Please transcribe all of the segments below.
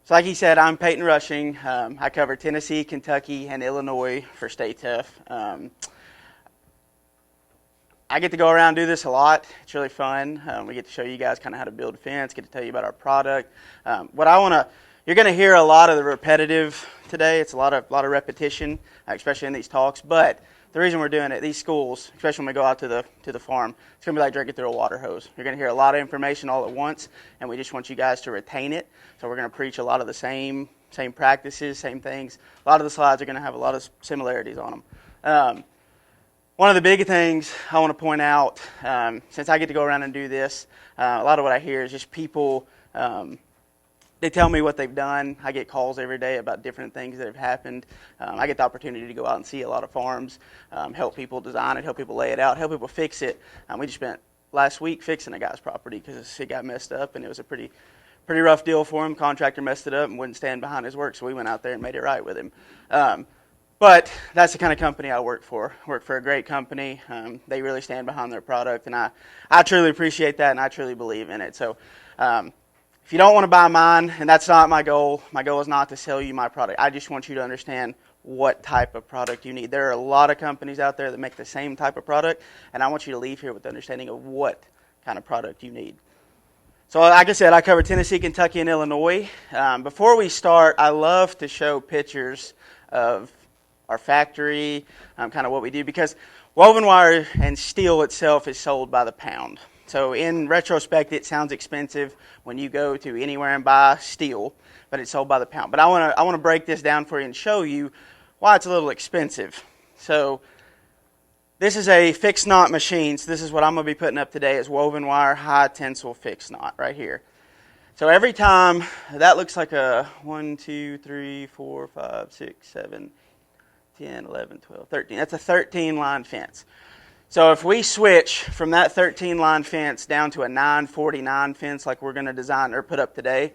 So like he said, I'm Peyton Rushing. I cover Tennessee, Kentucky, and Illinois for Stay Tough. I get to go around and do this a lot. It's really fun. We get to show you guys kind of how to build a fence, get to tell you about our product. You're going to hear a lot of the repetitive today. It's a lot of repetition, especially in these talks. But the reason we're doing it, these schools, especially when we go out to the farm, it's going to be like drinking through a water hose. You're going to hear a lot of information all at once, and we just want you guys to retain it. So we're going to preach a lot of the same practices, same things. A lot of the slides are going to have a lot of similarities on them. One of the big things I want to point out, since I get to go around and do this, a lot of what I hear is just people, they tell me what they've done. I get calls every day about different things that have happened. I get the opportunity to go out and see a lot of farms, help people design it, help people lay it out, help people fix it. We just spent last week fixing a guy's property because it got messed up, and it was a pretty rough deal for him. Contractor messed it up and wouldn't stand behind his work, so we went out there and made it right with him. But that's the kind of company I work for. I work for a great company. They really stand behind their product, and I truly appreciate that, and I truly believe in it. So if you don't want to buy mine, and that's not my goal is not to sell you my product. I just want you to understand what type of product you need. There are a lot of companies out there that make the same type of product, and I want you to leave here with the understanding of what kind of product you need. So like I said, I cover Tennessee, Kentucky, and Illinois. Before we start, I love to show pictures of our factory, kind of what we do, because woven wire and steel itself is sold by the pound. So in retrospect, it sounds expensive when you go to anywhere and buy steel, but it's sold by the pound. But I want to break this down for you and show you why it's a little expensive. So this is a fixed knot machine. So this is what I'm going to be putting up today, is woven wire high tensile fixed knot right here. So every time, that looks like a 1, 2, 3, 4, 5, 6, 7, 10, 11, 12, 13. That's a 13-line fence. So if we switch from that 13-line fence down to a 949 fence like we're going to design or put up today,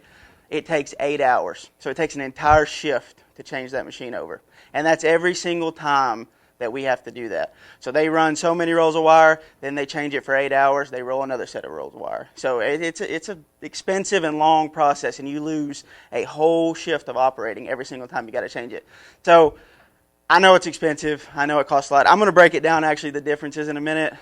it takes 8 hours. So it takes an entire shift to change that machine over. And that's every single time that we have to do that. So they run so many rolls of wire, then they change it for 8 hours, they roll another set of rolls of wire. So it's an expensive and long process, and you lose a whole shift of operating every single time you got to change it. So I know it's expensive. I know it costs a lot. I'm going to break it down, actually, the differences in a minute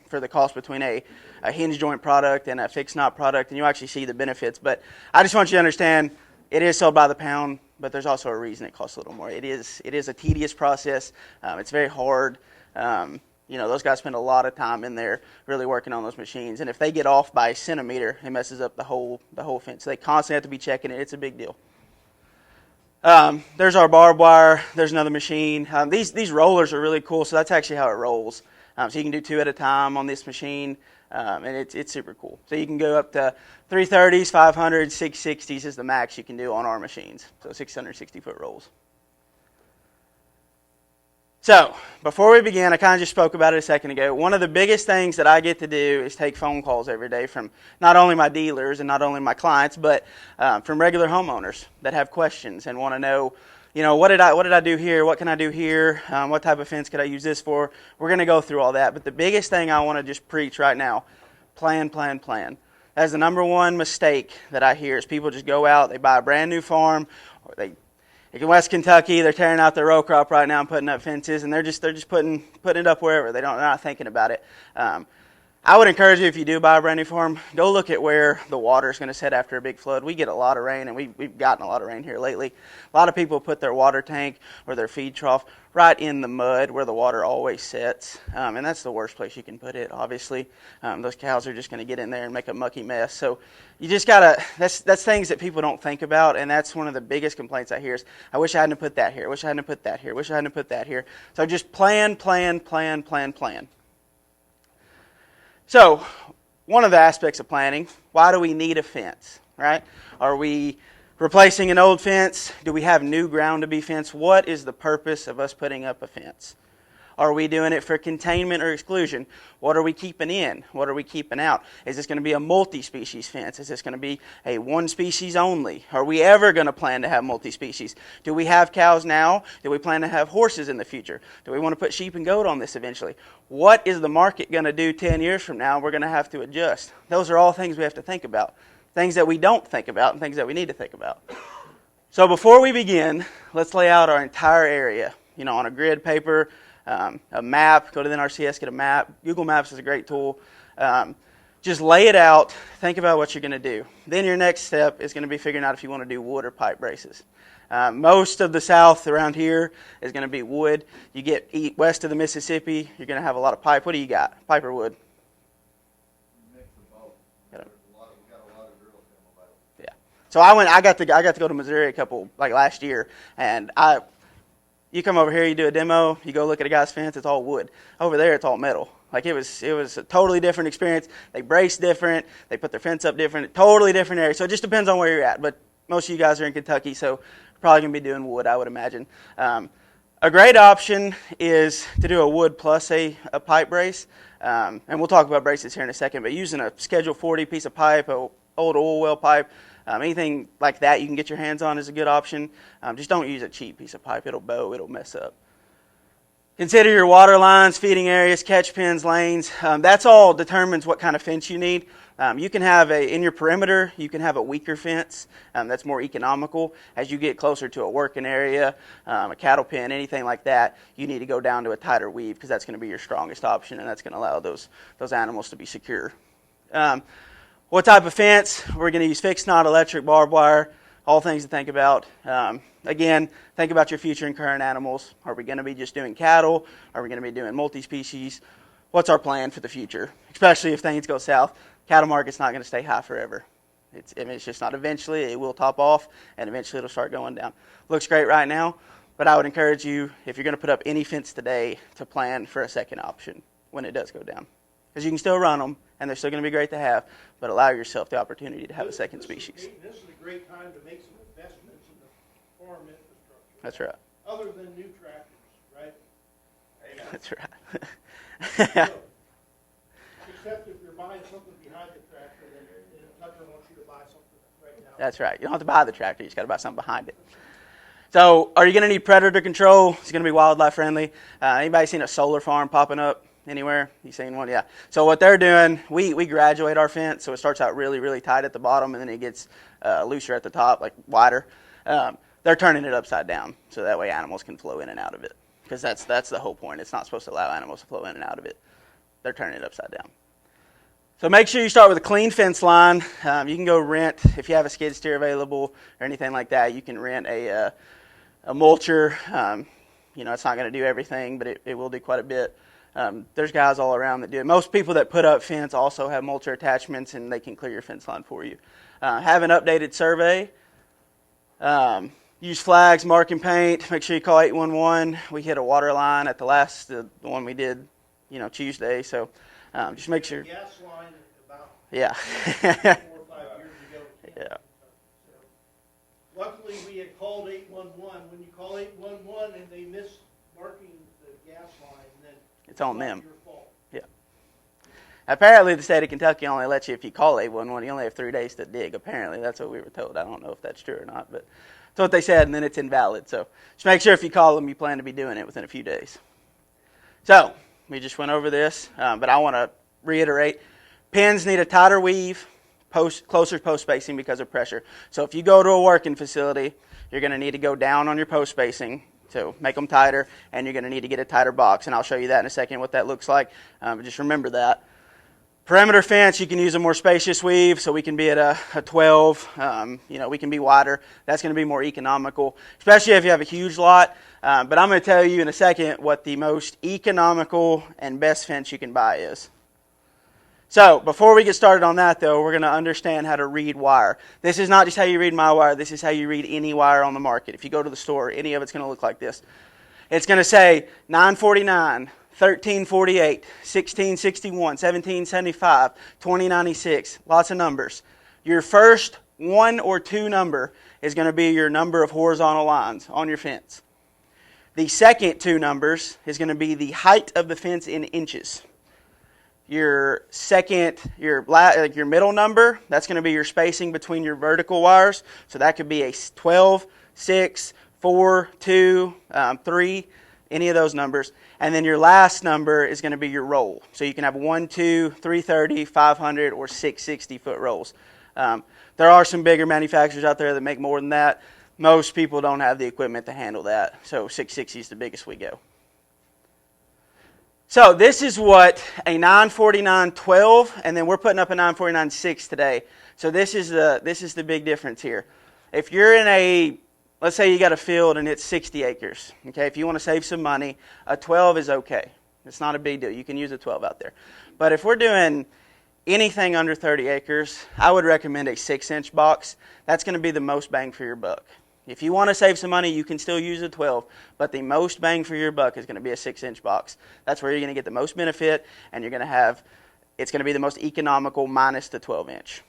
for the cost between a hinge joint product and a fixed knot product, and you'll actually see the benefits. But I just want you to understand it is sold by the pound, but there's also a reason it costs a little more. It is a tedious process. It's very hard. Those guys spend a lot of time in there really working on those machines, and if they get off by a centimeter, it messes up the whole fence. So they constantly have to be checking it. It's a big deal. There's our barbed wire. There's another machine. These rollers are really cool, so that's actually how it rolls. So you can do 2 at a time on this machine, and it's super cool. So you can go up to 330s, 500s, 660s is the max you can do on our machines. So 660-foot rolls. So before we begin, I kind of just spoke about it a second ago. One of the biggest things that I get to do is take phone calls every day from not only my dealers and not only my clients, but from regular homeowners that have questions and want to know, what did I do here? What can I do here? What type of fence could I use this for? We're going to go through all that. But the biggest thing I want to just preach right now, plan. That's the number one mistake that I hear is people just go out, they buy a brand new farm, or in West Kentucky, they're tearing out their row crop right now and putting up fences, and they're just putting it up wherever. They're not thinking about it. I would encourage you, if you do buy a brand new farm, go look at where the water is going to set after a big flood. We get a lot of rain, and we've gotten a lot of rain here lately. A lot of people put their water tank or their feed trough right in the mud where the water always sets, and that's the worst place you can put it, obviously. Those cows are just going to get in there and make a mucky mess. So you just got to, that's things that people don't think about, and that's one of the biggest complaints I hear is, I wish I hadn't put that here, I wish I hadn't put that here, I wish I hadn't put that here. So just plan. So, one of the aspects of planning, why do we need a fence, right? Are we replacing an old fence? Do we have new ground to be fenced? What is the purpose of us putting up a fence? Are we doing it for containment or exclusion? What are we keeping in? What are we keeping out? Is this going to be a multi-species fence? Is this going to be a one species only? Are we ever going to plan to have multi-species? Do we have cows now? Do we plan to have horses in the future? Do we want to put sheep and goat on this eventually? What is the market going to do 10 years from now? We're going to have to adjust. Those are all things we have to think about. Things that we don't think about and things that we need to think about. So before we begin, let's lay out our entire area, on a grid paper, a map. Go to the NRCS, get a map. Google Maps is a great tool. Just lay it out. Think about what you're going to do. Then your next step is going to be figuring out if you want to do wood or pipe braces. Most of the South around here is going to be wood. You get west of the Mississippi, you're going to have a lot of pipe. What do you got? Pipe or wood? So I got to go to Missouri last year, and you come over here, you do a demo, you go look at a guy's fence, it's all wood. Over there, it's all metal. It was a totally different experience. They brace different, they put their fence up different, totally different area. So it just depends on where you're at. But most of you guys are in Kentucky, so you're probably gonna be doing wood, I would imagine. A great option is to do a wood plus a pipe brace, and we'll talk about braces here in a second. But using a Schedule 40 piece of pipe, an old oil well pipe. Anything like that you can get your hands on is a good option. Just don't use a cheap piece of pipe. It'll bow. It'll mess up. Consider your water lines, feeding areas, catch pins, lanes. That's all determines what kind of fence you need. You can have in your perimeter, you can have a weaker fence that's more economical. As you get closer to a working area, a cattle pen, anything like that, you need to go down to a tighter weave because that's going to be your strongest option, and that's going to allow those animals to be secure. What type of fence? We're going to use fixed knot, electric, barbed wire, all things to think about. Again, think about your future and current animals. Are we going to be just doing cattle? Are we going to be doing multi-species? What's our plan for the future? Especially if things go south. Cattle market's not going to stay high forever. It's just not. Eventually, it will top off, and eventually it'll start going down. Looks great right now, but I would encourage you, if you're going to put up any fence today, to plan for a second option when it does go down. Because you can still run them, and they're still going to be great to have, but allow yourself the opportunity to have a second species. This is a great time to make some investments in the farm infrastructure. That's right. Other than new tractors, right? That's right. Except if you're buying something behind the tractor, then the Tucker wants you to buy something right now. That's right. You don't have to buy the tractor. You just got to buy something behind it. So are you going to need predator control? It's going to be wildlife friendly. Anybody seen a solar farm popping up anywhere? You seen one? Yeah. So what they're doing, we graduate our fence, so it starts out really, really tight at the bottom, and then it gets looser at the top, like wider. They're turning it upside down, so that way animals can flow in and out of it. Because that's the whole point. It's not supposed to allow animals to flow in and out of it. They're turning it upside down. So make sure you start with a clean fence line. You can go rent, if you have a skid steer available or anything like that, you can rent a mulcher. It's not going to do everything, but it will do quite a bit. There's guys all around that do it. Most people that put up fence also have mulcher attachments, and they can clear your fence line for you. Have an updated survey. Use flags, marking paint. Make sure you call 811. We hit a water line at the one we did, Tuesday. So just make sure. Gas line about yeah. 4 or 5 years ago. Yeah. Luckily, we had called 811. When you call 811 and they miss marking the gas line, then it's on them. Your fault. Yeah. Apparently, the state of Kentucky only lets you, if you call 811, you only have 3 days to dig. Apparently, that's what we were told. I don't know if that's true or not, but that's what they said, and then it's invalid. So just make sure if you call them, you plan to be doing it within a few days. So we just went over this, but I want to reiterate. Pins need a tighter weave, closer post spacing because of pressure. So if you go to a working facility, you're going to need to go down on your post spacing to make them tighter, and you're going to need to get a tighter box. And I'll show you that in a second, what that looks like. But just remember that. Perimeter fence, you can use a more spacious weave, so we can be at a 12. We can be wider. That's going to be more economical, especially if you have a huge lot. But I'm going to tell you in a second what the most economical and best fence you can buy is. So before we get started on that, though, we're going to understand how to read wire. This is not just how you read my wire. This is how you read any wire on the market. If you go to the store, any of it's going to look like this. It's going to say 949. 1348, 1661, 1775, 2096, lots of numbers. Your first 1 or 2 number is going to be your number of horizontal lines on your fence. The second 2 numbers is going to be the height of the fence in inches. Your middle number, that's going to be your spacing between your vertical wires. So that could be a 12, 6, 4, 2, 3, any of those numbers. And then your last number is going to be your roll. So you can have 1, 2, 330, 500, or 660 foot rolls. There are some bigger manufacturers out there that make more than that. Most people don't have the equipment to handle that, so 660 is the biggest we go. So this is what a 949-12, and then we're putting up a 949-6 today. So this is the big difference here. If you're in let's say you got a field and it's 60 acres, okay? If you want to save some money, a 12 is okay. It's not a big deal. You can use a 12 out there. But if we're doing anything under 30 acres, I would recommend a 6-inch box. That's going to be the most bang for your buck. If you want to save some money, you can still use a 12, but the most bang for your buck is going to be a 6-inch box. That's where you're going to get the most benefit, and it's going to be the most economical minus the 12-inch.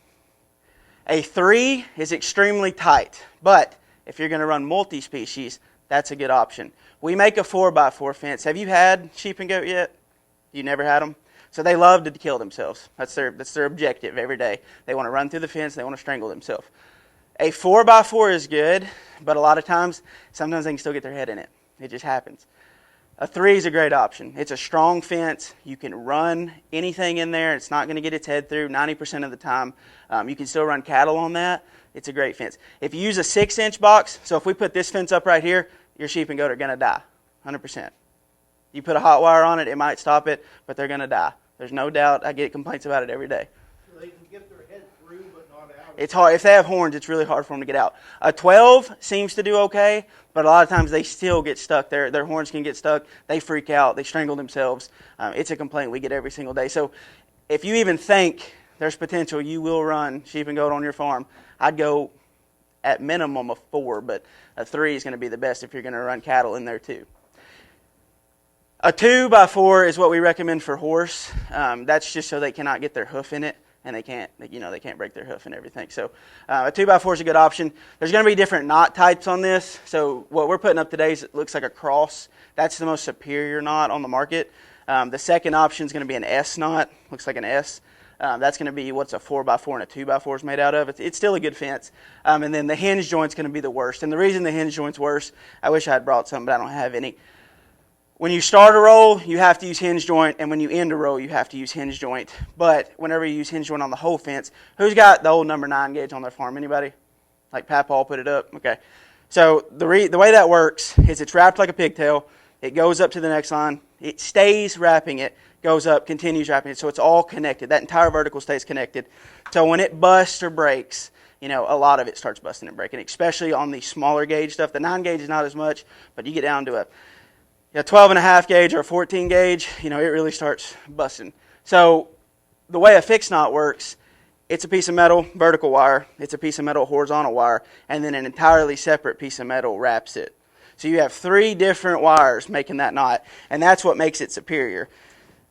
A 3 is extremely tight, but if you're going to run multi-species, that's a good option. We make a 4x4 fence. Have you had sheep and goat yet? You never had them? So they love to kill themselves. That's their objective every day. They want to run through the fence. They want to strangle themselves. A 4x4 is good, but a lot of times, sometimes they can still get their head in it. It just happens. A 3 is a great option. It's a strong fence. You can run anything in there. It's not going to get its head through 90% of the time. You can still run cattle on that. It's a great fence. If you use a 6-inch box, so if we put this fence up right here, your sheep and goat are going to die, 100%. You put a hot wire on it, it might stop it, but they're going to die. There's no doubt. I get complaints about it every day. So they can get their head through, but not out. It's hard. If they have horns, it's really hard for them to get out. A 12 seems to do okay, but a lot of times they still get stuck. Their horns can get stuck. They freak out. They strangle themselves. It's a complaint we get every single day. So if you even think there's potential, you will run sheep and goat on your farm. I'd go at minimum a 4, but a 3 is going to be the best if you're going to run cattle in there too. A 2x4 is what we recommend for horse. That's just so they cannot get their hoof in it, and they can't break their hoof and everything. So a 2x4 is a good option. There's going to be different knot types on this. So what we're putting up today is it looks like a cross. That's the most superior knot on the market. The second option is going to be an S knot. Looks like an S. That's going to be what's a 4x4 and a 2x4 is made out of. It's still a good fence. And then the hinge joint's going to be the worst. And the reason the hinge joint's worse, I wish I had brought some, but I don't have any. When you start a roll, you have to use hinge joint, and when you end a roll, you have to use hinge joint. But whenever you use hinge joint on the whole fence, who's got the old number 9 gauge on their farm? Anybody? Like Papaw put it up? Okay. So the way that works is it's wrapped like a pigtail. It goes up to the next line. It stays wrapping it, goes up, continues wrapping it. So it's all connected. That entire vertical stays connected. So when it busts or breaks, a lot of it starts busting and breaking, especially on the smaller gauge stuff. The 9 gauge is not as much, but you get down to a 12.5 gauge or a 14 gauge, it really starts busting. So the way a fixed knot works, it's a piece of metal, vertical wire, it's a piece of metal, horizontal wire, and then an entirely separate piece of metal wraps it. So you have 3 different wires making that knot, and that's what makes it superior.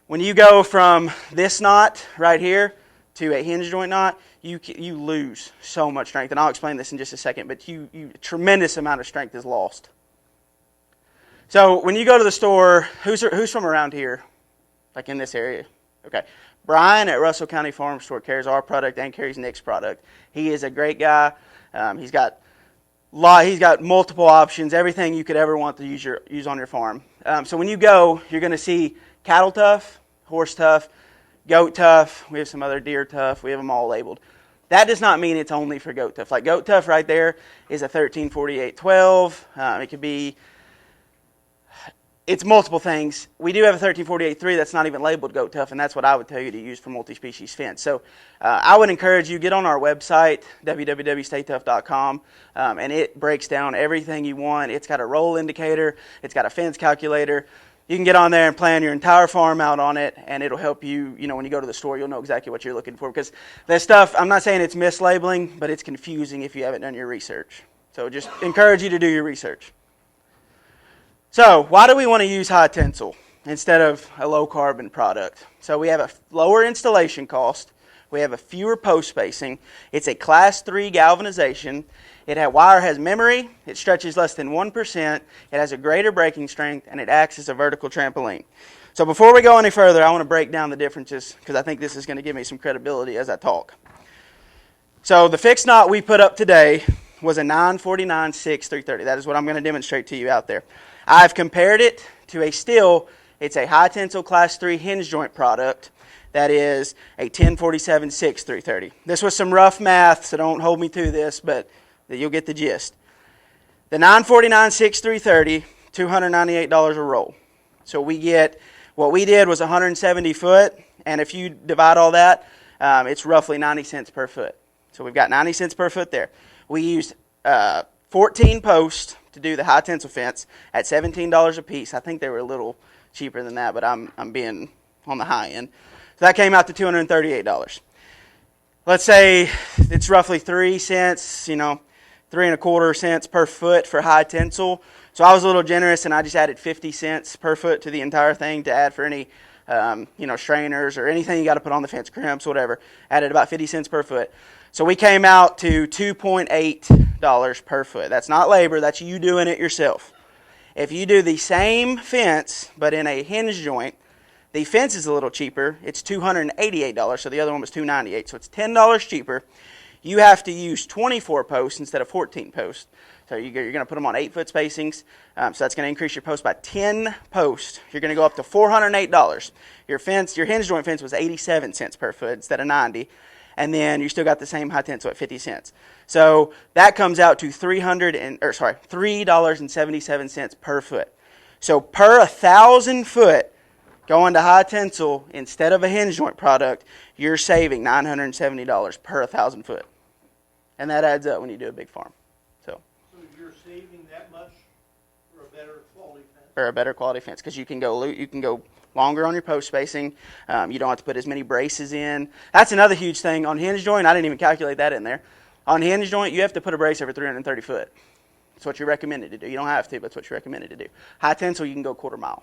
When you go from this knot right here to a hinge joint knot, you lose so much strength, and I'll explain this in just a second, but a tremendous amount of strength is lost. So when you go to the store, who's from around here, like in this area? Okay. Brian at Russell County Farm Store carries our product and carries Nick's product. He is a great guy. He's got multiple options, everything you could ever want to use on your farm. So when you go, you're going to see cattle tough, horse tough, goat tough. We have some other deer tough. We have them all labeled. That does not mean it's only for goat tough. Like goat tough right there is a 1348-12. It could be... It's multiple things. We do have a 1348-3 that's not even labeled goat tough, and that's what I would tell you to use for multi-species fence. So I would encourage you, get on our website, www.staytough.com, and it breaks down everything you want. It's got a roll indicator. It's got a fence calculator. You can get on there and plan your entire farm out on it, and it'll help you, when you go to the store, you'll know exactly what you're looking for. Because that stuff, I'm not saying it's mislabeling, but it's confusing if you haven't done your research. So just encourage you to do your research. So why do we want to use high tensile instead of a low carbon product? So we have a lower installation cost. We have a fewer post spacing. It's a class 3 galvanization. Wire has memory. It stretches less than 1%. It has a greater breaking strength, and it acts as a vertical trampoline. So before we go any further, I want to break down the differences because I think this is going to give me some credibility as I talk. So the fixed knot we put up today was a 949-6-330. That is what I'm going to demonstrate to you out there. I've compared it to a steel. It's a high tensile class 3 hinge joint product that is a 1047-6-330. This was some rough math, so don't hold me to this, but you'll get the gist. The 949 6330, $298 a roll. So we get, what we did was 170 foot, and if you divide all that, it's roughly 90 cents per foot. So we've got 90 cents per foot there. We used 14 posts to do the high tensile fence at $17 a piece. I think they were a little cheaper than that, but I'm being on the high end. So that came out to $238. Let's say it's roughly 3 cents, 3.25 cents per foot for high tensile. So I was a little generous, and I just added 50 cents per foot to the entire thing to add for any, strainers or anything you got to put on the fence, crimps, whatever. Added about 50 cents per foot. So we came out to $2.8 per foot. That's not labor. That's you doing it yourself. If you do the same fence, but in a hinge joint, the fence is a little cheaper. It's $288, so the other one was $298. So it's $10 cheaper. You have to use 24 posts instead of 14 posts. So you're going to put them on 8-foot spacings. So that's going to increase your post by 10 posts. You're going to go up to $408. Your hinge joint fence was 87 cents per foot instead of 90. And then you still got the same high tensile at 50 cents. So that comes out to $3.77 per foot. So per 1,000 foot going to high tensile instead of a hinge joint product, you're saving $970 per 1,000 foot. And that adds up when you do a big farm. So you're saving that much for a better quality fence? For a better quality fence, because you can go longer on your post spacing. You don't have to put as many braces in. That's another huge thing on hinge joint. I didn't even calculate that in there. On hinge joint, you have to put a brace every 330 foot. That's what you're recommended to do. You don't have to, but it's what you're recommended to do. High tensile, you can go 1/4 mile.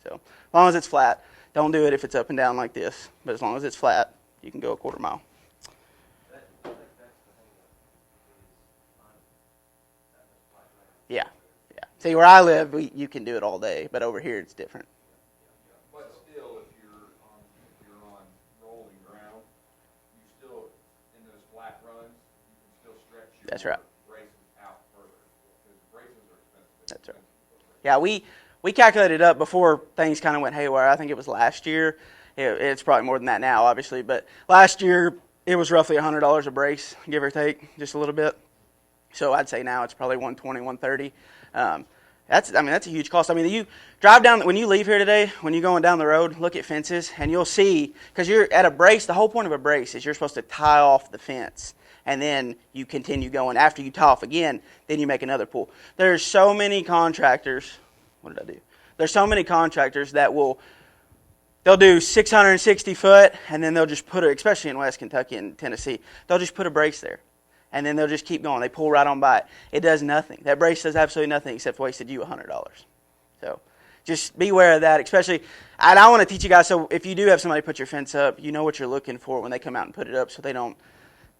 So as long as it's flat, don't do it if it's up and down like this. But as long as it's flat, you can go 1/4 mile. Yeah. See, where I live, you can do it all day, but over here it's different. But still, if you're on rolling ground, you still, in those flat runs, you can still stretch your That's right. braces out further, because braces are expensive. That's right. Yeah, we calculated it up before things kind of went haywire. I think it was last year. It's probably more than that now, obviously, but last year it was roughly $100 a brace, give or take, just a little bit. So I'd say now it's probably $120, $130. That's a huge cost. I mean, you drive down, when you leave here today, when you're going down the road, look at fences, and you'll see, because you're at a brace, the whole point of a brace is you're supposed to tie off the fence, and then you continue going. After you tie off again, then you make another pull. There's so many contractors, There's so many contractors that they'll do 660 foot, and then they'll just especially in West Kentucky and Tennessee, they'll just put a brace there. And then they'll just keep going. They pull right on by it. It does nothing. That brace does absolutely nothing except wasted you $100. So just be aware of that, especially. And I want to teach you guys, so if you do have somebody put your fence up, you know what you're looking for when they come out and put it up, so they don't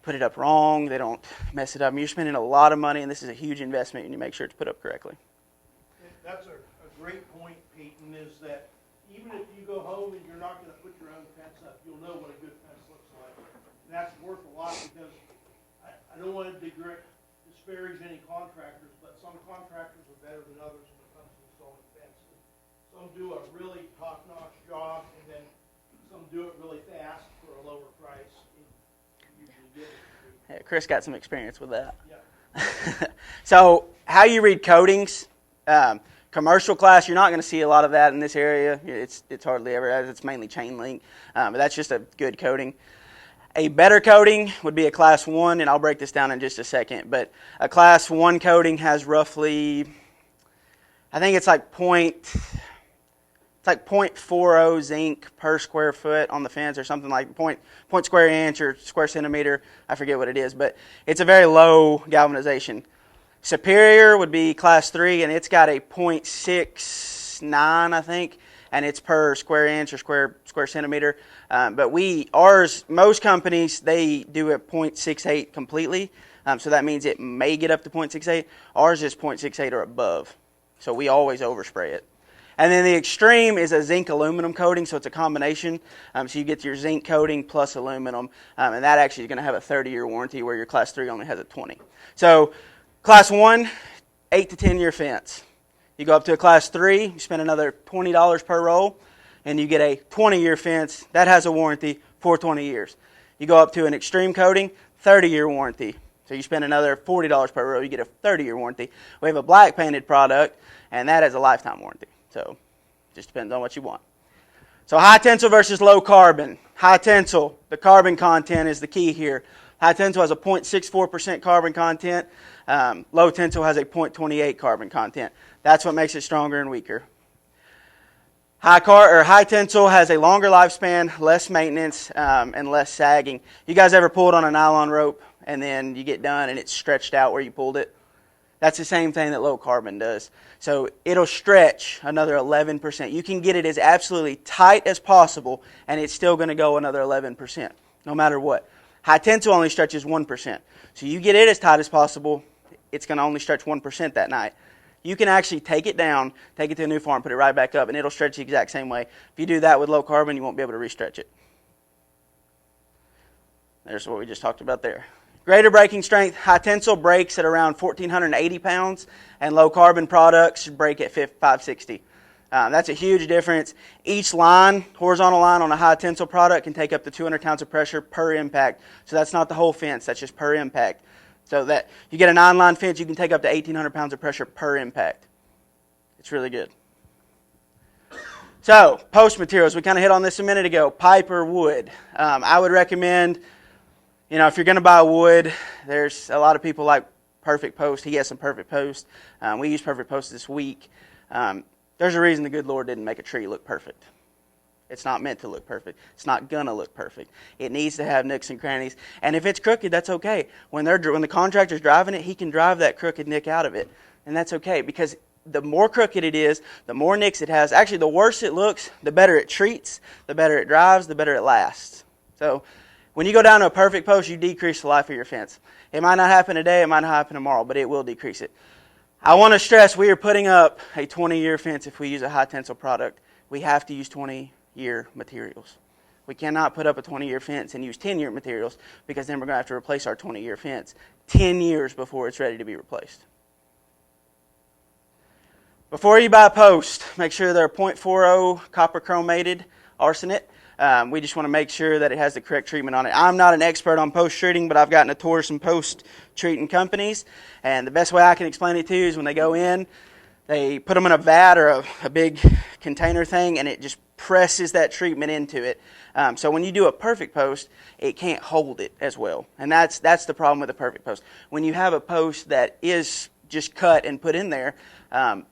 put it up wrong, they don't mess it up. You're spending a lot of money, and this is a huge investment, and you make sure it's put up correctly. That's a great point, Peyton, is that even if you go home and you're not going to put your own fence up, you'll know what a good fence looks like. And that's worth a lot, because I don't want to disparage any contractors, but some contractors are better than others when it comes to installing fences. Some do a really top-notch job, and then some do it really fast for a lower price. Yeah, Chris got some experience with that. Yeah. So how you read coatings, commercial class, you're not going to see a lot of that in this area. It's hardly ever, it's mainly chain link, but that's just a good coating. A better coating would be a class 1, and I'll break this down in just a second, but a class 1 coating has roughly, I think it's like 0.40 zinc per square foot on the fence, or something like point square inch or square centimeter. I forget what it is, but it's a very low galvanization. Superior would be class 3, and it's got a 0.69, I think, and it's per square inch or square centimeter. But most companies, they do a 0.68 completely. So that means it may get up to 0.68. Ours is 0.68 or above. So we always overspray it. And then the extreme is a zinc aluminum coating, so it's a combination. So you get your zinc coating plus aluminum, and that actually is going to have a 30-year warranty, where your class 3 only has a 20. So class 1, 8 to 10 year fence. You go up to a class 3, you spend another $20 per roll, and you get a 20-year fence. That has a warranty for 20 years. You go up to an extreme coating, 30-year warranty So you spend another $40 per row, you get a 30-year warranty. We have a black painted product, and that has a lifetime warranty. So just depends on what you want. So high tensile versus low carbon. High tensile, the carbon content is the key here. High tensile has a 0.64% carbon content. Low tensile has a 0.28 carbon content. That's what makes it stronger and weaker. High tensile has a longer lifespan, less maintenance, and less sagging. You guys ever pulled on a nylon rope and then you get done and it's stretched out where you pulled it? That's the same thing that low carbon does. So it'll stretch another 11%. You can get it as absolutely tight as possible and it's still going to go another 11%, no matter what. High tensile only stretches 1%. So you get it as tight as possible, it's going to only stretch 1% that night. You can actually take it down, take it to a new farm, put it right back up, and it'll stretch the exact same way. If you do that with low carbon, you won't be able to restretch it. There's what we just talked about there. Greater braking strength. High tensile breaks at around 1,480 pounds, and low carbon products break at 560. That's a huge difference. Each line, horizontal line on a high tensile product can take up to 200 pounds of pressure per impact. So that's not the whole fence, that's just per impact. So that you get a 9-line fence, you can take up to 1,800 pounds of pressure per impact. It's really good. So, post materials. We kind of hit on this a minute ago. Pipe or wood. I would recommend, if you're going to buy wood, there's a lot of people like Perfect Post. He has some Perfect Post. We use Perfect Post this week. There's a reason the good Lord didn't make a tree look perfect. It's not meant to look perfect. It's not going to look perfect. It needs to have nooks and crannies. And if it's crooked, that's okay. When the contractor's driving it, he can drive that crooked nick out of it. And that's okay, because the more crooked it is, the more nicks it has. Actually, the worse it looks, the better it treats, the better it drives, the better it lasts. So when you go down to a perfect post, you decrease the life of your fence. It might not happen today, it might not happen tomorrow, but it will decrease it. I want to stress, we are putting up a 20-year fence if we use a high tensile product. We have to use 20-year materials. We cannot put up a 20-year fence and use 10-year materials, because then we're going to have to replace our 20-year fence 10 years before it's ready to be replaced. Before you buy a post, make sure they're 0.40 copper chromated arsenate. We just want to make sure that it has the correct treatment on it. I'm not an expert on post treating, but I've gotten a tour of some post treating companies, and the best way I can explain it to you is when they go in, they put them in a vat or a big container thing, and it just presses that treatment into it. So when you do a perfect post, it can't hold it as well. And that's the problem with a perfect post. When you have a post that is just cut and put in there,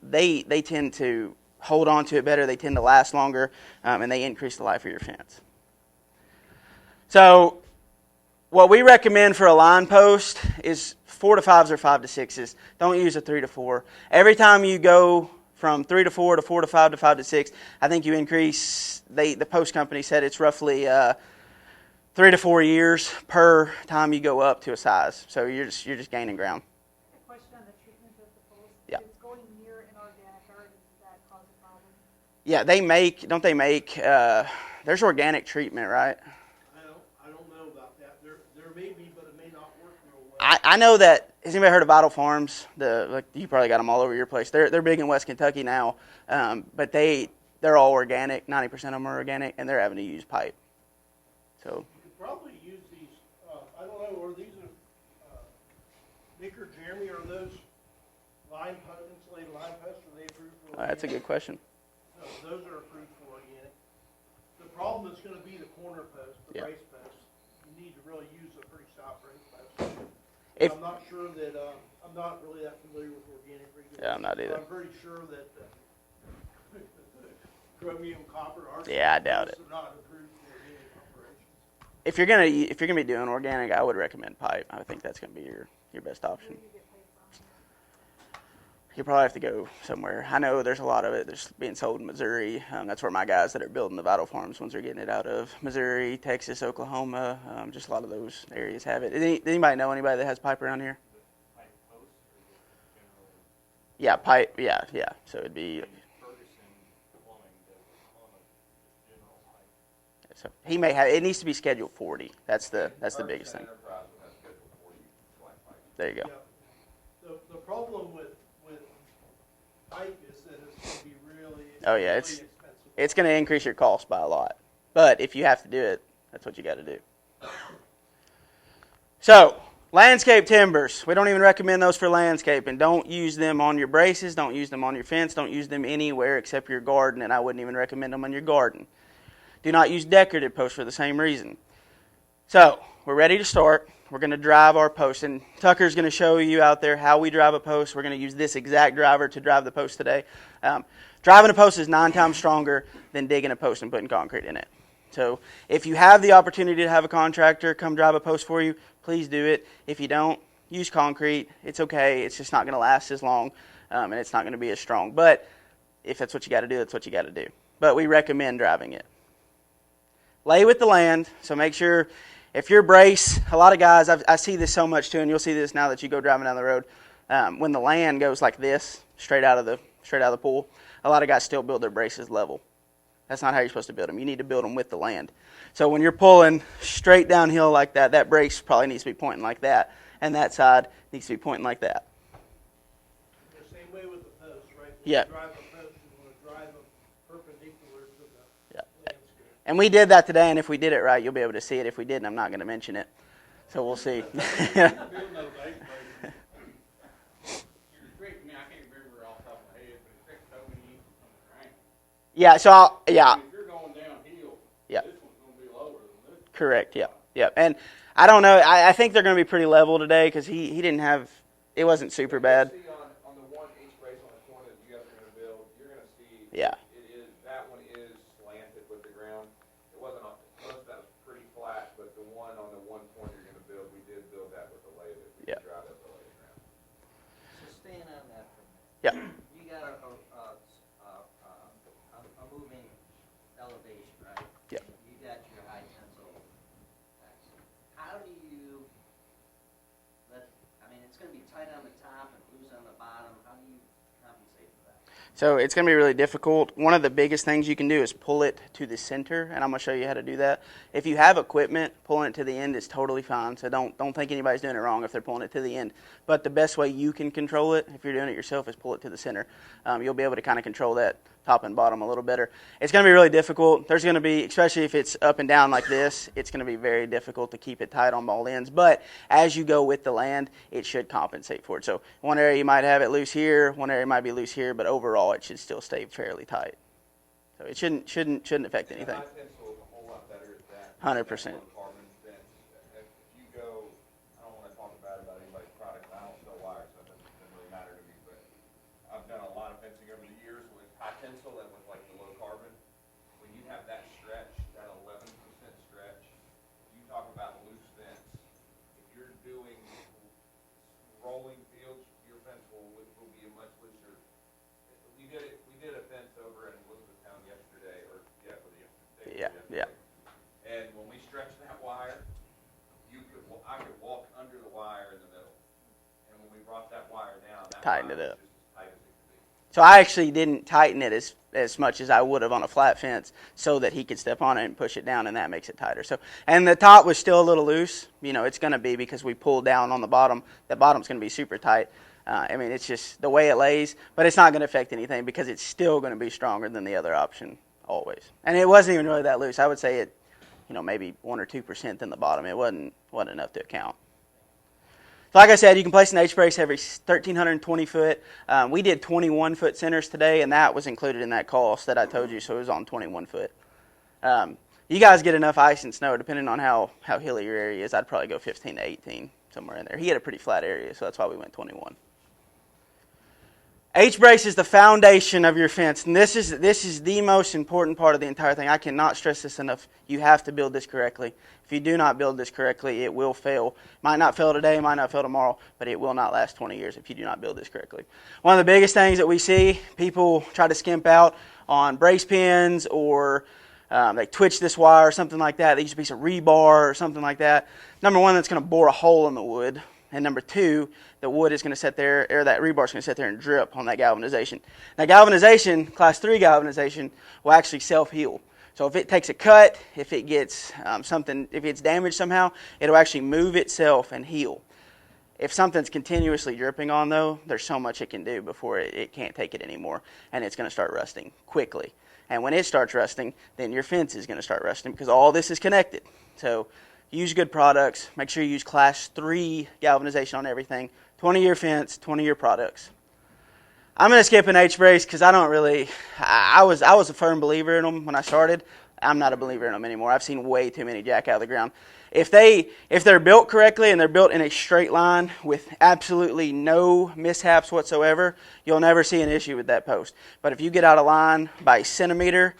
they tend to hold on to it better, they tend to last longer, and they increase the life of your fence. So what we recommend for a line post is 4 to 5s or 5 to 6s. Don't use a 3 to 4. Every time you go from 3 to 4 to 4 to 5 to 5 to 6, I think you increase, the post company said it's roughly 3 to 4 years per time you go up to a size. So you're just gaining ground. A question on the treatment of the post. Yeah. If it's going near an organic garden, does that cause a problem? Yeah, don't they make, there's organic treatment, right? I don't know about that. There may be, but it may not work real well. I know that, has anybody heard of Vital Farms? You probably got them all over your place. They're big in West Kentucky now, but they're all organic. 90% of them are organic, and they're having to use pipe. So You could probably use these, I don't know, are these Nick or Jeremy, are those insulated line posts, are they approved for organic? that's a good question. No, those are approved for organic. The problem is going to be the corner post, the Yeah. brace post. You need to really use a pretty stout brace post. I'm not sure that, I'm not really that familiar with organic regulations. Yeah, I'm not either. I'm pretty sure that chromium, copper, arsenic. Yeah, I doubt it. Are not approved for organic operations. If you're gonna be doing organic, I would recommend pipe. I think that's gonna be your best option. You probably have to go somewhere. I know there's a lot of it that's being sold in Missouri. That's where my guys that are building the Vital Farms ones are getting it out of. Missouri, Texas, Oklahoma. Just a lot of those areas have it. Does anybody know anybody that has pipe around here? Pipe post or general? Yeah, pipe. Yeah. So it'd be. Ferguson Plumbing does general pipe. So he may have. It needs to be scheduled 40. That's the biggest thing. Enterprise will have scheduled 40 flat pipe. There you go. Yeah. The problem with pipe is that it's going to be really, Oh, yeah, really it's expensive. It's going to increase your cost by a lot. But if you have to do it, that's what you got to do. So Landscape timbers. We don't even recommend those for landscaping. Don't use them on your braces. Don't use them on your fence. Don't use them anywhere except your garden, and I wouldn't even recommend them on your garden. Do not use decorative posts for the same reason. So, we're ready to start. We're going to drive our post, and Tucker's going to show you out there how we drive a post. We're going to use this exact driver to drive the post today. Driving a post is 9 times stronger than digging a post and putting concrete in it. So if you have the opportunity to have a contractor come drive a post for you, please do it. If you don't, use concrete. It's okay. It's just not going to last as long, and it's not going to be as strong. But if that's what you got to do, that's what you got to do. But we recommend driving it. Lay with the land. So make sure if your brace, a lot of guys, I see this so much too, and you'll see this now that you go driving down the road. When the land goes like this, straight out of the pool, a lot of guys still build their braces level. That's not how you're supposed to build them. You need to build them with the land. So when you're pulling straight downhill like that, that brace probably needs to be pointing like that, and that side needs to be pointing like that. The same way with the post, right? When Yeah. you drive a post, you want to drive them perpendicular to the Yeah. landscape. And we did that today, and if we did it right, you'll be able to see it. If we didn't, I'm not going to mention it. So we'll see. Bill knows ice braces. You're strict, now I can't remember off the top of my head, but it's strict so many inches from the ground. Yeah, so yeah. If you're going downhill, Yeah. this one's gonna be lower than this. Correct, yep. And I don't know, I think they're going to be pretty level today because he didn't have, it wasn't super bad. See on the one H brace on the corner that you guys are gonna build, you're gonna see. Yeah. That one is slanted with the ground. It wasn't on, most of that was pretty flat, but the one on the one corner you're gonna build, we did build that with the lay that we Yeah. drive up the lay ground. So staying on that for a minute. Yeah. You got a moving elevation, right? Yeah. You got your high tensile axis. How do you it's gonna be tight on the top and loose on the bottom. How do you compensate for that? So it's going to be really difficult. One of the biggest things you can do is pull it to the center, and I'm going to show you how to do that. If you have equipment, pulling it to the end is totally fine, so don't think anybody's doing it wrong if they're pulling it to the end. But the best way you can control it, if you're doing it yourself, is pull it to the center. You'll be able to kind of control that top and bottom a little better. It's going to be really difficult. There's going to be, especially if it's up and down like this, it's going to be very difficult to keep it tight on all ends. But as you go with the land, it should compensate for it. So one area you might have it loose here, one area might be loose here, but overall it should still stay fairly tight. So it shouldn't affect anything. High tensile is a whole lot better at that. 100%. Carbon fence. If you go, I don't want to talk bad about anybody's product. I don't sell wire, so it doesn't really matter to me. But I've done a lot of fencing over the years with high tensile and with like the low carbon. When you have that stretch, that 11% stretch, you talk about loose fence. If you're doing rolling fields, your fence will be a much looser. We did a fence over in Elizabethtown yesterday, or Yeah. And when we stretched that wire, I could walk under the wire in the middle. And when we brought that wire down, that Tightened wire it was up. just as tight as it could be. So I actually didn't tighten it as much as I would have on a flat fence so that he could step on it and push it down, and that makes it tighter. So, and the top was still a little loose. You know, it's going to be because we pulled down on the bottom. The bottom's going to be super tight. It's just the way it lays, but it's not going to affect anything because it's still going to be stronger than the other option always. And it wasn't even really that loose. I would say it, maybe 1 or 2% than the bottom. It wasn't enough to account. So like I said, you can place an H-brace every 1,320 foot. We did 21-foot centers today, and that was included in that cost that I told you, so it was on 21 foot. You guys get enough ice and snow, depending on how hilly your area is. I'd probably go 15 to 18, somewhere in there. He had a pretty flat area, so that's why we went 21. H-brace is the foundation of your fence, and this is the most important part of the entire thing. I cannot stress this enough. You have to build this correctly. If you do not build this correctly, it will fail. Might not fail today, might not fail tomorrow, but it will not last 20 years if you do not build this correctly. One of the biggest things that we see, people try to skimp out on brace pins, or they twitch this wire or something like that. They use a piece of rebar or something like that. Number one, that's going to bore a hole in the wood. And number two, the wood is going to sit there, or that rebar is going to sit there and drip on that galvanization. Now, galvanization, class 3 galvanization, will actually self-heal. So if it takes a cut, if it gets if it's damaged somehow, it'll actually move itself and heal. If something's continuously dripping on, though, there's so much it can do before it can't take it anymore, and it's going to start rusting quickly. And when it starts rusting, then your fence is going to start rusting because all this is connected. So use good products. Make sure you use Class 3 galvanization on everything. 20-year fence, 20-year products. I'm going to skip an H-brace because I don't really, I was a firm believer in them when I started. I'm not a believer in them anymore. I've seen way too many jack out of the ground. If they're built correctly and they're built in a straight line with absolutely no mishaps whatsoever, you'll never see an issue with that post. But if you get out of line by a centimeter,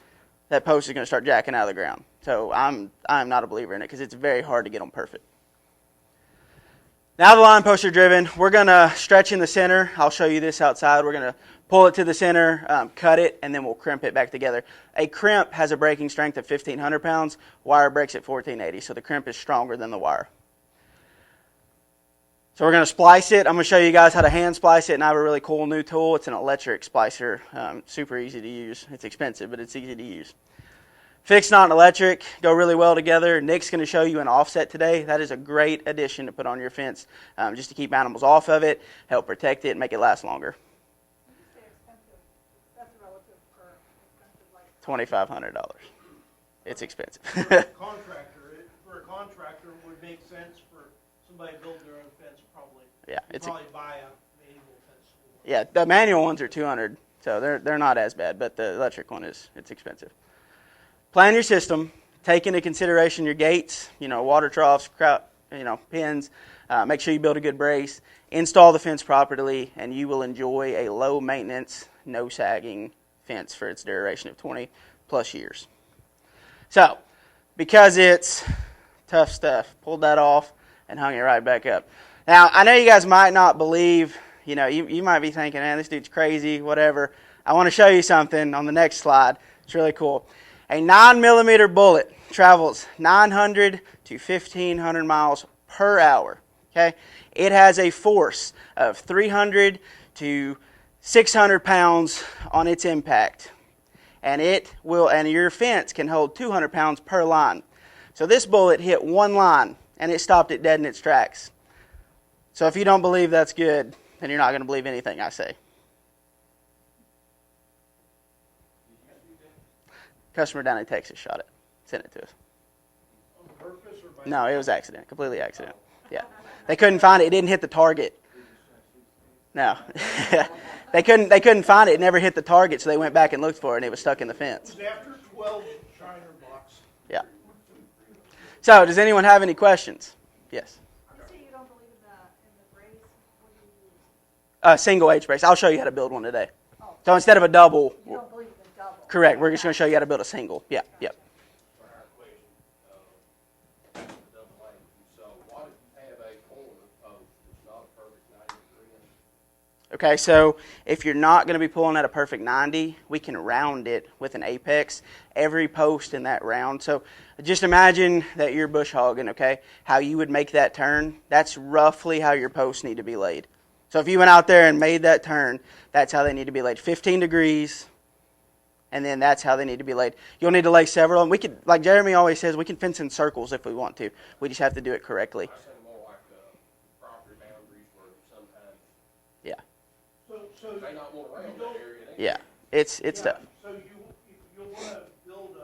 that post is going to start jacking out of the ground. So I'm not a believer in it because it's very hard to get them perfect. Now the line posts are driven, we're going to stretch in the center. I'll show you this outside. We're going to pull it to the center, cut it, and then we'll crimp it back together. A crimp has a breaking strength of 1,500 pounds. Wire breaks at 1,480, so the crimp is stronger than the wire. So we're going to splice it. I'm going to show you guys how to hand splice it, and I have a really cool new tool. It's an electric splicer, super easy to use. It's expensive, but it's easy to use. Fixed knot and electric go really well together. Nick's going to show you an offset today. That is a great addition to put on your fence just to keep animals off of it, help protect it, and make it last longer. When you say expensive, that's relative for expensive, like. $2,500. It's expensive. For a contractor, it would make sense for somebody to build their own fence probably. Yeah, Probably buy a manual fence. Yeah, the manual ones are $200, so they're not as bad, but the electric one it's expensive. Plan your system. Take into consideration your gates, water troughs, pins. Make sure you build a good brace. Install the fence properly, and you will enjoy a low maintenance, no sagging fence for its duration of 20 plus years. So, because it's tough stuff, pulled that off and hung it right back up. Now, I know you guys might not believe, you might be thinking, man, this dude's crazy, whatever. I want to show you something on the next slide. It's really cool. A 9mm bullet travels 900 to 1,500 miles per hour. Okay, it has a force of 300 to 600 pounds on its impact, and your fence can hold 200 pounds per line. So this bullet hit one line, and it stopped it dead in its tracks. So if you don't believe that's good, then you're not going to believe anything I say. Customer down in Texas shot it, sent it to us. On purpose or by? No, it was accident, completely accident. Yeah, they couldn't find it. It didn't hit the target. No, they couldn't find it. It never hit the target, so they went back and looked for it, and it was stuck in the fence. It was after 12 Shiner blocks. Yeah. So, does anyone have any questions? Yes. You say you don't believe in the brace, what do you use? Single H brace. I'll show you how to build one today. Oh. So instead of a double, You don't believe in the double? correct. We're just going to show you how to build a single. Yeah. Yep. Okay, so if you're not going to be pulling at a perfect 90, we can round it with an apex, every post in that round. So just imagine that you're bush hogging, okay, how you would make that turn. That's roughly how your posts need to be laid. So if you went out there and made that turn, that's how they need to be laid. 15 degrees, and then that's how they need to be laid. You'll need to lay several. And we could, like Jeremy always says, we can fence in circles if we want to. We just have to do it correctly. So May not want to round that area. Yeah, it's tough. So you'll want to build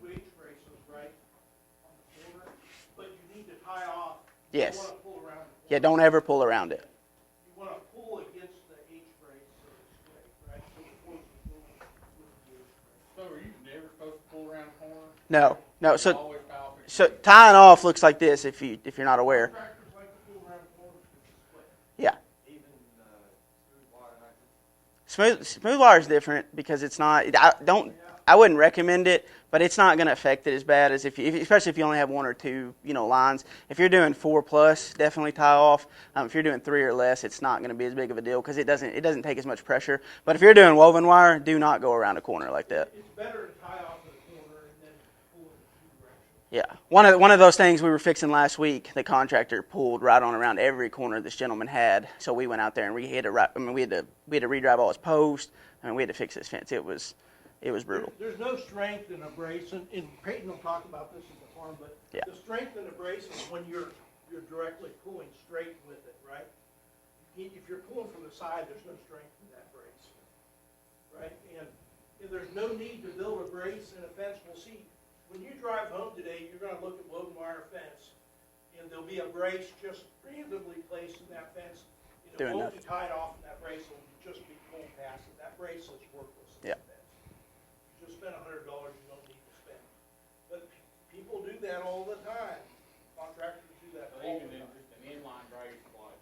2 H braces, right, on the corner, but you need to tie off. Yes. You don't want to pull around the corner. Yeah, don't ever pull around it. You want to pull against the H brace so it's straight, right? So the force is going with the H brace. So are you never supposed to pull around the corner? No. So Always power fix. so tying off looks like this if you're not aware. Contractors like to pull around the corner because it's split. Yeah. Even smooth wire, Smooth wire is different because it's not. I wouldn't recommend it, but it's not going to affect it as bad as especially if you only have 1 or 2, lines. If you're doing 4+, definitely tie off. If you're doing 3 or less, it's not going to be as big of a deal because it doesn't take as much pressure. But if you're doing woven wire, do not go around a corner like that. It's better to tie off the corner and then pull in 2 directions. Yeah, one of those things we were fixing last week. The contractor pulled right on around every corner this gentleman had. So we went out there and we had to redrive all his posts. We had to fix this fence. It was brutal. There's no strength in a brace, and Peyton will talk about this at the farm, but Yeah. the strength in a brace is when you're directly pulling straight with it, right? If you're pulling from the side, there's no strength in that brace, right? And there's no need to build a brace in a fence. We'll see when you drive home today, you're gonna look at woven wire fence, and there'll be a brace just randomly placed in that fence. And it Doing won't be nothing. tied off, and that brace will just be pulled past it. That brace is worthless in Yeah. the fence. You just spent $100 you don't need to spend. But people do that all the time. Contractors do that So all even the in time. just an inline brace, like,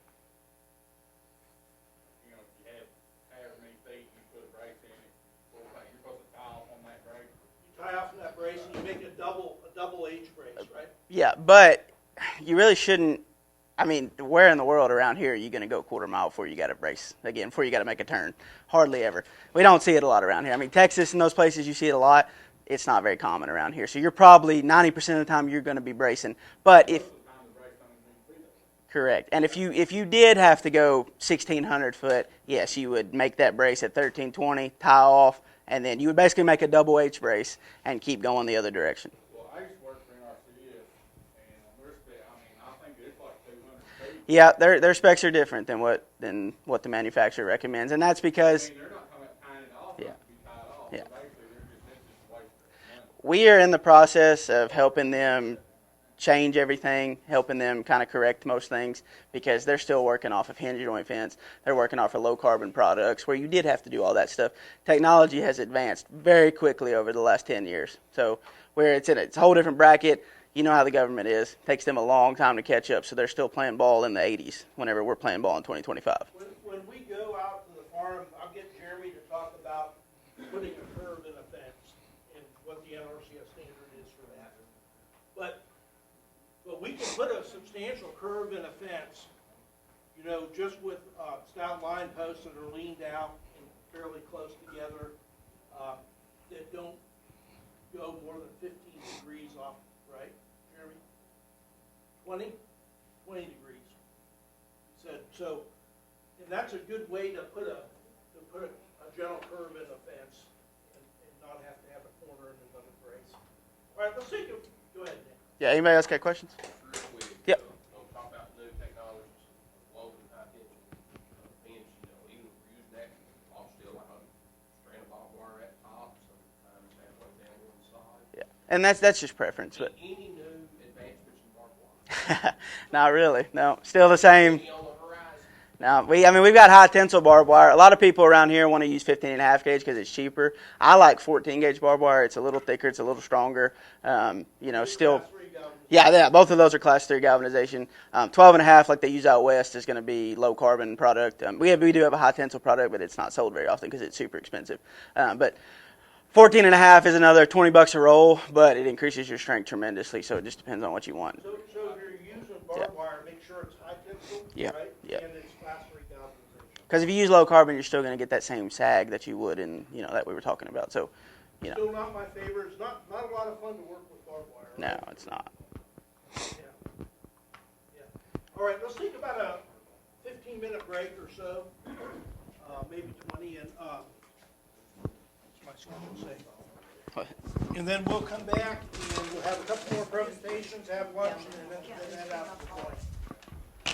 you know, if you have however many feet, you put a brace in it, you're supposed to tie off on that brace. You tie off in that brace, and you make a double H brace, right? Yeah, but you really shouldn't. I mean, where in the world around here are you going to go quarter mile before you got to brace again, before you got to make a turn? Hardly ever. We don't see it a lot around here. I mean, Texas and those places you see it a lot. It's not very common around here. So you're probably 90% of the time you're going to be bracing. But if Most of the time, the brace don't even need to be there. correct, and if you did have to go 1,600 foot, yes, you would make that brace at 1320, tie off, and then you would basically make a double H brace and keep going the other direction. Well, I used to work for NRCS, and on their spec, I mean, I think it's like 200 feet. Yeah, their specs are different than what the manufacturer recommends, and that's I because mean, they're not coming up tying it off, Yeah. not to be tied off. Yeah. So basically, that's just a waste of money. we are in the process of helping them change everything, helping them kind of correct most things because they're still working off of hinge joint fence. They're working off of low carbon products where you did have to do all that stuff. Technology has advanced very quickly over the last 10 years. So where it's in a whole different bracket, you know how the government is. It takes them a long time to catch up. So they're still playing ball in the 80s whenever we're playing ball in 2025. When we go out to the farm, I'll get Jeremy to talk about putting a curve in a fence and what the NRCS standard is for that. But we can put a substantial curve in a fence, you know, just with stout line posts that are leaned out and fairly close together, that don't go more than 15 degrees off, right, Jeremy? 20? 20 degrees. He said, so, and that's a good way to put a gentle curve in a fence and not have to have a corner and another brace. All right, let's take a, go ahead, Nick. Yeah, anybody else got questions? Real quick. Yep. Talk about new technologies, woven high tension pins, you know, even if we're using that, I'll still like a strand of barbed wire at the top, sometimes halfway down one side. Yeah, and that's just preference, but Any new advancements in barbed wire? not really. No, still the same. Any on the horizon? No, we've got high tensile barbed wire. A lot of people around here want to use 15.5 gauge because it's cheaper. I like 14 gauge barbed wire. It's a little thicker. It's a little stronger. Still. Class 3 galvanization. Yeah, both of those are class 3 galvanization. 12.5, like they use out west, is going to be low carbon product. We do have a high tensile product, but it's not sold very often because it's super expensive. But 14.5 is another $20 a roll, but it increases your strength tremendously. So it just depends on what you want. So if you're using barbed wire, make sure it's high tensile, Yeah, right? yeah. And it's class 3 galvanization. Because if you use low carbon, you're still going to get that same sag that you would in that we were talking about. So, Still not my favorite. It's not a lot of fun to work with barbed wire. no, Right? it's not. Yeah. Yeah. All right, let's take about a 15-minute break or so, maybe 20, and what's my schedule say? And then we'll come back and we'll have a couple more presentations, have lunch, and then head out to the point.